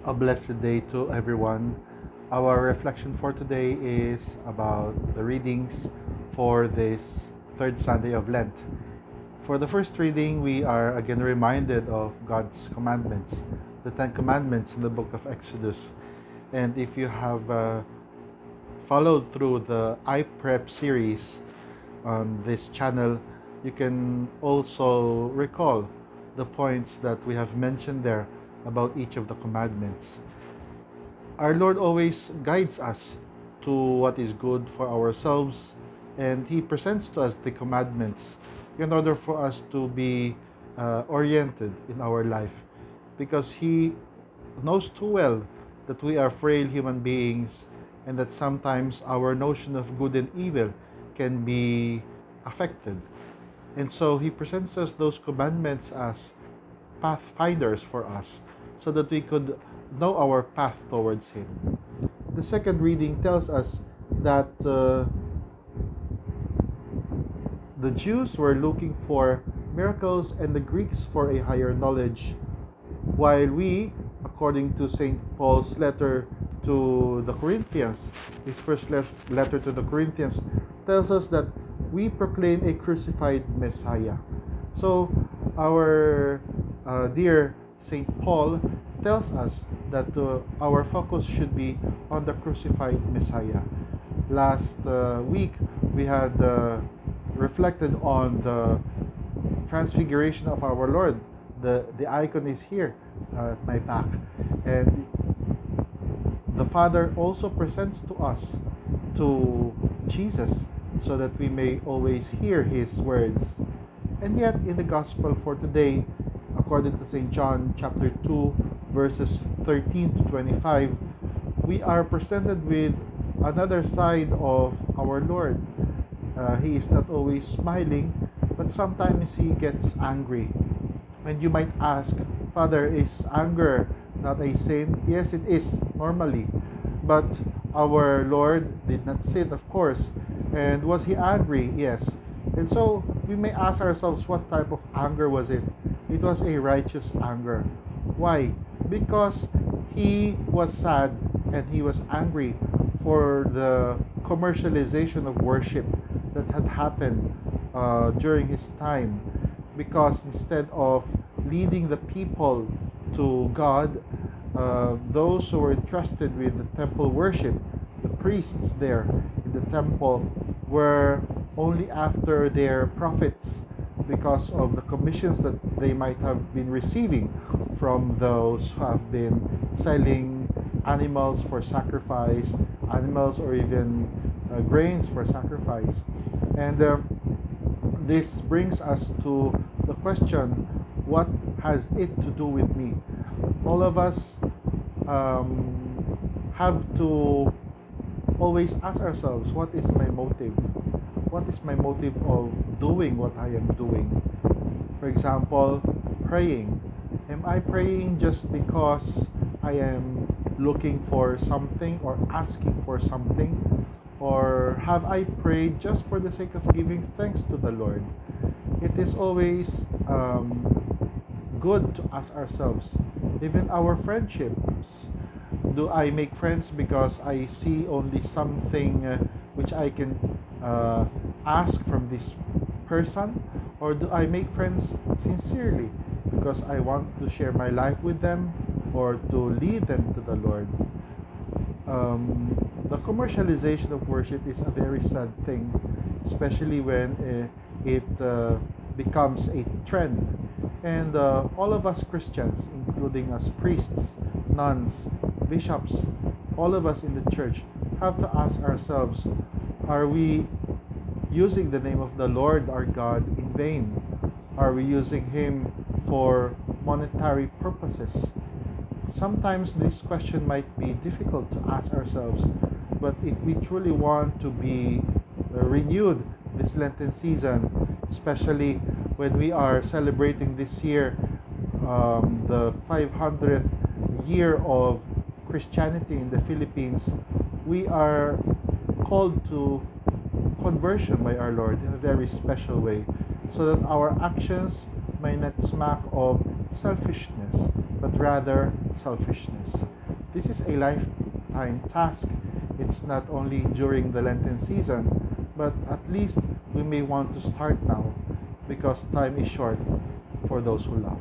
A blessed day to everyone. Our reflection for today is about the readings for this third Sunday of Lent. For the first reading, we are again reminded of God's commandments, the Ten Commandments in the book of Exodus. And if you have followed through the iPrep series on this channel, you can also recall the points that we have mentioned there about each of the commandments. Our Lord always guides us to what is good for ourselves, and He presents to us the commandments in order for us to be oriented in our life, because He knows too well that we are frail human beings and that sometimes our notion of good and evil can be affected. And so He presents us those commandments as pathfinders for us so that we could know our path towards Him. The second reading tells us that the Jews were looking for miracles and the Greeks for a higher knowledge, while we, according to St. Paul's letter to the Corinthians, his first letter to the Corinthians, tells us that we proclaim a crucified Messiah. So, our dear St. Paul tells us that our focus should be on the crucified Messiah. Last week, we had reflected on the transfiguration of our Lord. The icon is here at my back. And the Father also presents to us to Jesus so that we may always hear His words. And yet, in the Gospel for today, according to St. John chapter 2, verses 13 to 25, we are presented with another side of our Lord. He is not always smiling, but sometimes He gets angry. And you might ask, Father, is anger not a sin? Yes, it is, normally. But our Lord did not sin, of course. And was He angry? Yes. And so we may ask ourselves, what type of anger was it? It was a righteous anger. Why? Because He was sad and He was angry for the commercialization of worship that had happened during His time. Because instead of leading the people to God, those who were entrusted with the temple worship, the priests there in the temple, were only after their profits because of the commissions that they might have been receiving from those who have been selling animals for sacrifice, animals or even grains for sacrifice. And this brings us to the question, what has it to do with me? All of us have to always ask ourselves, what is my motive? What is my motive of doing what I am doing? For example, praying. Am I praying just because I am looking for something or asking for something? Or have I prayed just for the sake of giving thanks to the Lord? It is always good to ask ourselves, even our friendships. Do I make friends because I see only something which I can ask from this person? Or do I make friends sincerely because I want to share my life with them or to lead them to the Lord? The commercialization of worship is a very sad thing, especially when it becomes a trend. And all of us Christians, including us priests, nuns, bishops, all of us in the church, have to ask ourselves, are we using the name of the Lord our God in vain? Are we using Him for monetary purposes? Sometimes this question might be difficult to ask ourselves, but if we truly want to be renewed this Lenten season, especially when we are celebrating this year the 500th year of Christianity in the Philippines, we are called to conversion by our Lord in a very special way, so that our actions may not smack of selfishness, but but rather selfishness. This is a lifetime task. It's not only during the Lenten season, but at least we may want to start now because time is short for those who love.